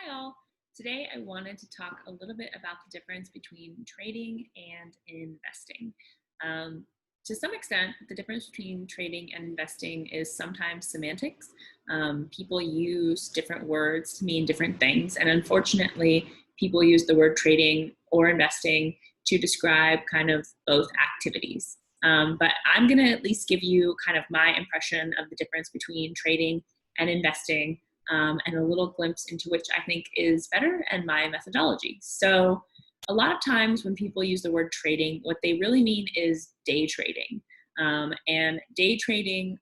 Hi all. Today I wanted to talk a little bit about the difference between trading and investing. Um, to some extent, the difference between trading and investing is sometimes semantics. People use different words to mean different things, and unfortunately, people use the word trading or investing to describe kind of both activities. But I'm going to at least give you kind of my impression of the difference between trading and investing, and a little glimpse into which I think is better and my methodology. So, a lot of times when people use the word trading, what they really mean is day trading. And day trading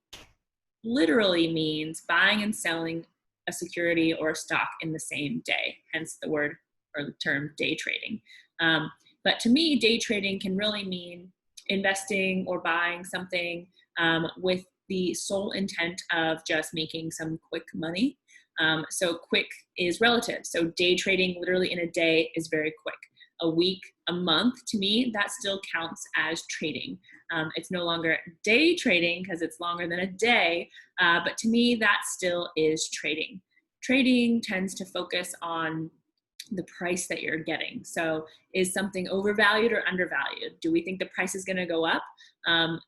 literally means buying and selling a security or a stock in the same day, hence the word or the term day trading. Um, but to me, day trading can really mean investing or buying something with the sole intent of just making some quick money. So quick is relative. So day trading literally in a day is very quick. A week, a month, to me, that still counts as trading. It's no longer day trading because it's longer than a day, but to me, that still is trading. Trading tends to focus on the price that you're getting. So is something overvalued or undervalued? Do we think the price is going to go up? Um,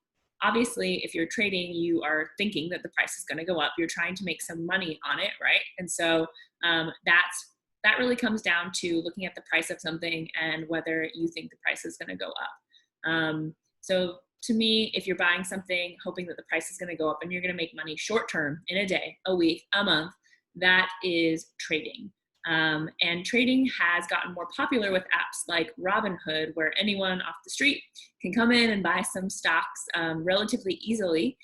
Obviously, if you're trading, you are thinking that the price is going to go up. You're trying to make some money on it, right? And so that really comes down to looking at the price of something and whether you think the price is going to go up. So to me, if you're buying something hoping that the price is going to go up and you're going to make money short term in a day, a week, a month, that is trading. And trading has gotten more popular with apps like Robinhood, where anyone off the street can come in and buy some stocks relatively easily.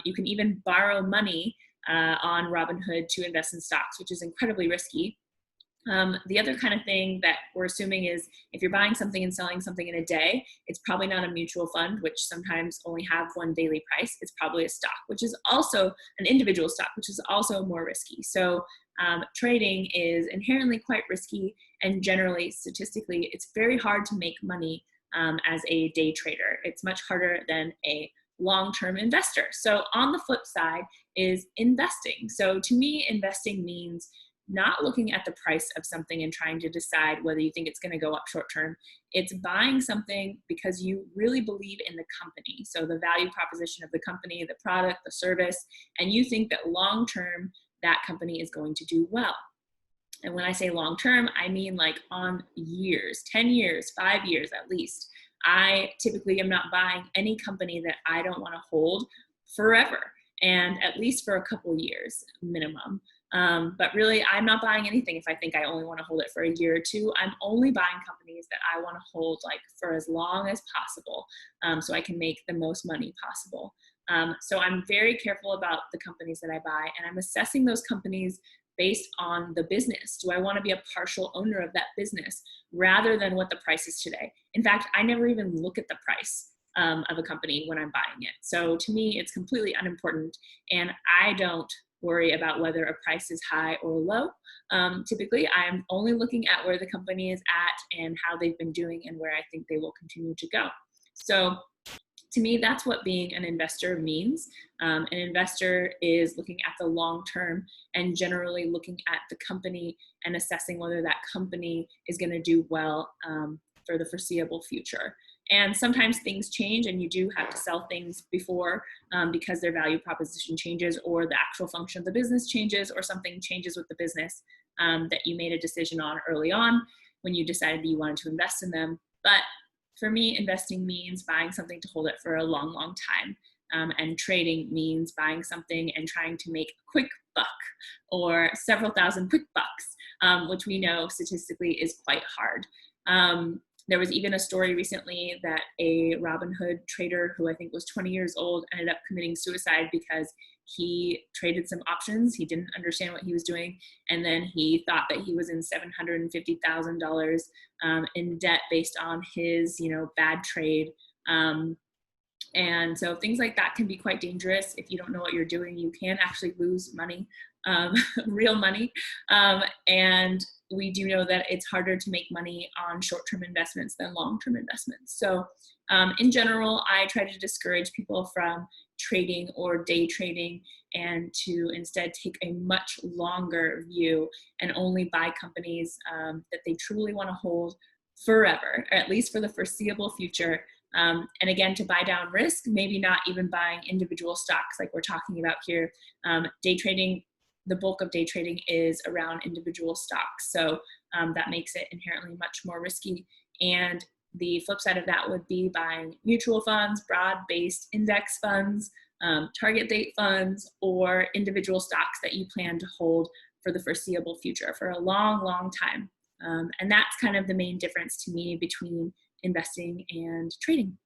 You can even borrow money on Robinhood to invest in stocks, which is incredibly risky. The other kind of thing that we're assuming is if you're buying something and selling something in a day, it's probably not a mutual fund, which sometimes only have one daily price. It's probably a stock, which is also an individual stock, which is also more risky. So trading is inherently quite risky, and generally, statistically, it's very hard to make money as a day trader. It's much harder than a long-term investor. So on the flip side is investing. So to me, investing means not looking at the price of something and trying to decide whether you think it's going to go up short term. It's buying something because you really believe in the company. So the value proposition of the company, the product, the service, and you think that long term, that company is going to do well. And when I say long term, I mean like on years, 10 years, 5 years at least. I typically am not buying any company that I don't want to hold forever, and at least for a couple years minimum. But really, I'm not buying anything if I think I only want to hold it for a year or two. I'm only buying companies that I want to hold like for as long as possible, so I can make the most money possible. So I'm very careful about the companies that I buy, and I'm assessing those companies based on the business. Do I want to be a partial owner of that business rather than what the price is today? In fact, I never even look at the price of a company when I'm buying it. So to me, it's completely unimportant, and I don't worry about whether a price is high or low. Typically, I'm only looking at where the company is at and how they've been doing and where I think they will continue to go. So to me, that's what being an investor means. An investor is looking at the long term and generally looking at the company and assessing whether that company is going to do well for the foreseeable future. And sometimes things change and you do have to sell things before because their value proposition changes or the actual function of the business changes or something changes with the business that you made a decision on early on when you decided that you wanted to invest in them. But for me, investing means buying something to hold it for a long, long time. And trading means buying something and trying to make a quick buck or several thousand quick bucks, which we know statistically is quite hard. There was even a story recently that a Robinhood trader who I think was 20 years old ended up committing suicide because he traded some options. He didn't understand what he was doing. And then he thought that he was in $750,000 in debt based on his, bad trade. And so things like that can be quite dangerous. If you don't know what you're doing, you can actually lose money, real money. And we do know that it's harder to make money on short-term investments than long-term investments. So in general, I try to discourage people from trading or day trading, and to instead take a much longer view and only buy companies that they truly want to hold forever, or at least for the foreseeable future. And again, to buy down risk, maybe not even buying individual stocks like we're talking about here. Day trading, the bulk of day trading is around individual stocks. So that makes it inherently much more risky. And the flip side of that would be buying mutual funds, broad-based index funds, target date funds, or individual stocks that you plan to hold for the foreseeable future for a long, long time. And that's kind of the main difference to me between investing and trading.